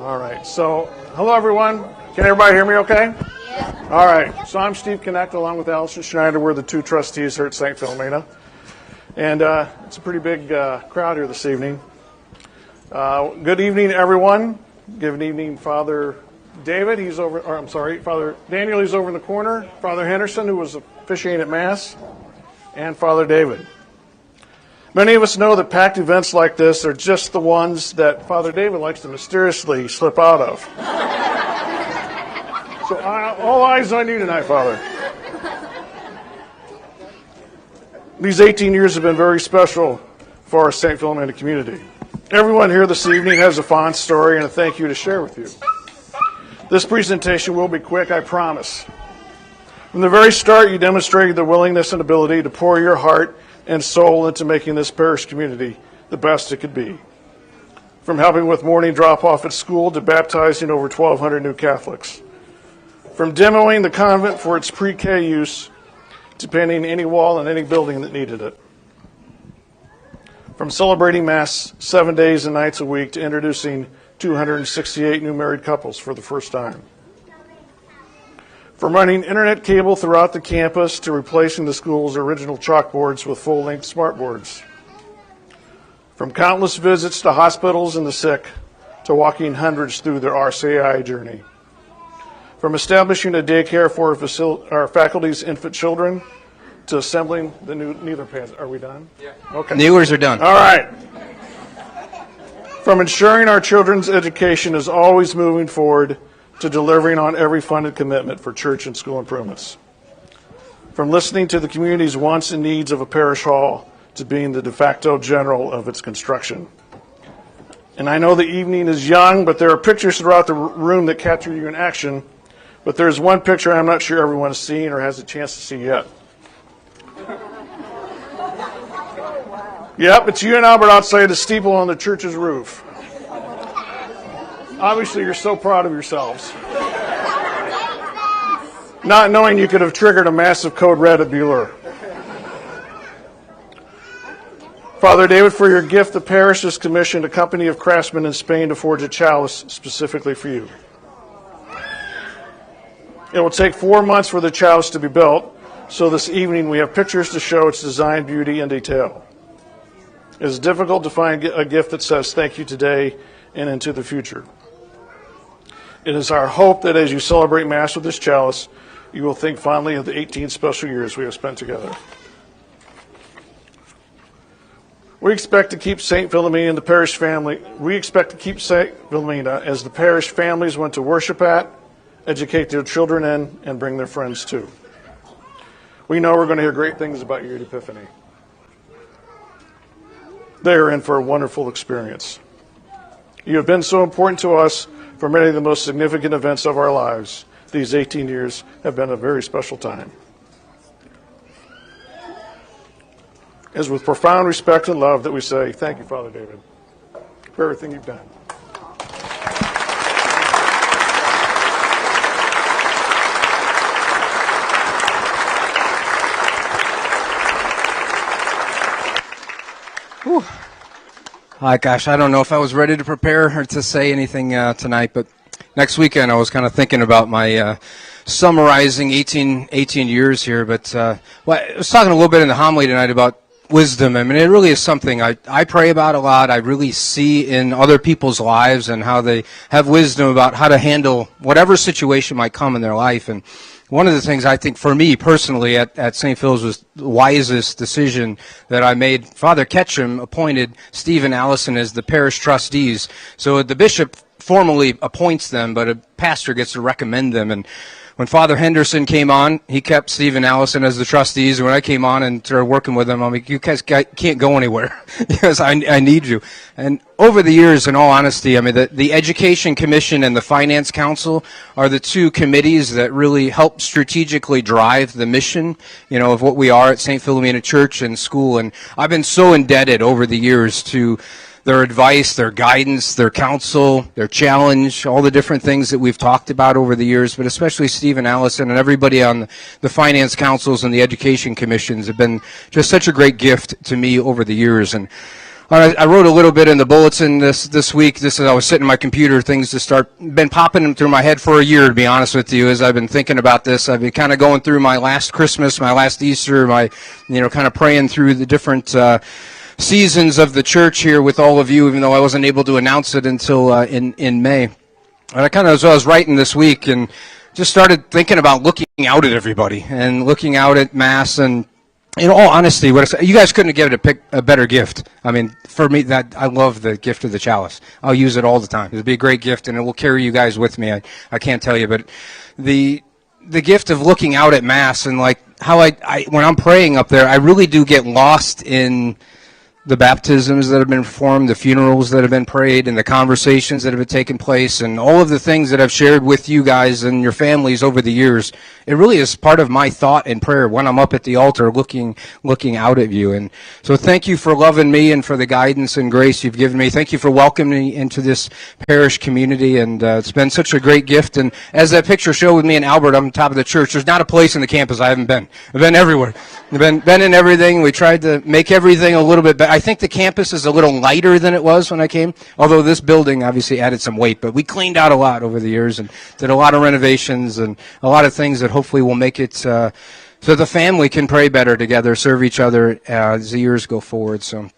All right. So, hello everyone. Can everybody hear me okay? Yeah. All right. So I'm Steve Connect along with Allison Schneider. We're the two trustees here at St. Philomena. And it's a pretty big crowd here this evening. Good evening, everyone. Good evening, Father David. Father Daniel, he's over in the corner. Father Henderson, who was officiating at Mass. And Father David. Many of us know that packed events like this are just the ones that Father David likes to mysteriously slip out of. So all eyes on you tonight, Father. These 18 years have been very special for our St. Philomena community. Everyone here this evening has a fond story and a thank you to share with you. This presentation will be quick, I promise. From the very start, you demonstrated the willingness and ability to pour your heart and soul into making this parish community the best it could be. From helping with morning drop-off at school to baptizing over 1,200 new Catholics. From demoing the convent for its pre-K use to painting any wall in any building that needed it. From celebrating Mass 7 days and nights a week to introducing 268 new married couples for the first time. From running internet cable throughout the campus to replacing the school's original chalkboards with full-length smartboards. From countless visits to hospitals and the sick to walking hundreds through their RCI journey. From establishing a daycare for our faculty's infant children to assembling the new Neither pads. Are we done? Yeah. Okay. Neither's are done. All right. From ensuring our children's education is always moving forward to delivering on every funded commitment for church and school improvements. From listening to the community's wants and needs of a parish hall to being the de facto general of its construction. And I know the evening is young, but there are pictures throughout the room that capture you in action. But there's one picture I'm not sure everyone has seen or has a chance to see yet. Yep, it's you and Albert outside the steeple on the church's roof. Obviously, you're so proud of yourselves. Not knowing you could have triggered a massive code red at Bueller. Father David, for your gift, the parish has commissioned a company of craftsmen in Spain to forge a chalice specifically for you. It will take 4 months for the chalice to be built, so this evening we have pictures to show its design, beauty, and detail. It is difficult to find a gift that says thank you today and into the future. It is our hope that as you celebrate Mass with this chalice, you will think fondly of the 18 special years we have spent together. We expect to keep St. Philomena and the parish family. We expect to keep St. Philomena as the parish families went to worship at, educate their children in, and bring their friends to. We know we're going to hear great things about your Epiphany. They are in for a wonderful experience. You have been so important to us for many of the most significant events of our lives. These 18 years have been a very special time. It is with profound respect and love that we say, thank you, Father David, for everything you've done. Whew. Gosh, I don't know if I was ready to prepare or to say anything tonight, but next weekend I was kind of thinking about my summarizing 18 years here. But I was talking a little bit in the homily tonight about wisdom. I mean, it really is something I pray about a lot. I really see in other people's lives and how they have wisdom about how to handle whatever situation might come in their life. And one of the things I think for me personally at St. Phil's was the wisest decision that I made. Father Ketchum appointed Steve and Allison as the parish trustees. So the bishop formally appoints them, but a pastor gets to recommend them. And when Father Henderson came on, he kept Steve and Allison as the trustees. And when I came on and started working with them, I'm like, you guys can't go anywhere because I need you. And over the years, in all honesty, I mean, the Education Commission and the Finance Council are the two committees that really help strategically drive the mission, of what we are at St. Philomena Church and School. And I've been so indebted over the years to their advice, their guidance, their counsel, their challenge, all the different things that we've talked about over the years, but especially Steve and Allison and everybody on the finance councils and the education commissions have been just such a great gift to me over the years. And I wrote a little bit in the bulletin this week. This is I was sitting at my computer. Things been popping through my head for a year. To be honest with you, as I've been thinking about this, I've been kind of going through my last Christmas, my last Easter, kind of praying through the different seasons of the church here with all of you. Even though I wasn't able to announce it until in May, and as I was writing this week and just started thinking about looking out at everybody and looking out at Mass and. In all honesty, you guys couldn't have given a better gift. I mean, for me, that I love the gift of the chalice. I'll use it all the time. It'll be a great gift, and it will carry you guys with me. I can't tell you, but the gift of looking out at Mass and like how I when I'm praying up there, I really do get lost in the baptisms that have been performed, the funerals that have been prayed, and the conversations that have been taking place, and all of the things that I've shared with you guys and your families over the years. It really is part of my thought and prayer when I'm up at the altar looking out at you. And so thank you for loving me and for the guidance and grace you've given me. Thank you for welcoming me into this parish community, and it's been such a great gift. And as that picture showed with me and Albert on top of the church, there's not a place in the campus I haven't been. I've been everywhere. I've been in everything. We tried to make everything a little bit better. I think the campus is a little lighter than it was when I came, although this building obviously added some weight, but we cleaned out a lot over the years and did a lot of renovations and a lot of things that hopefully will make it so the family can pray better together, serve each other as the years go forward. So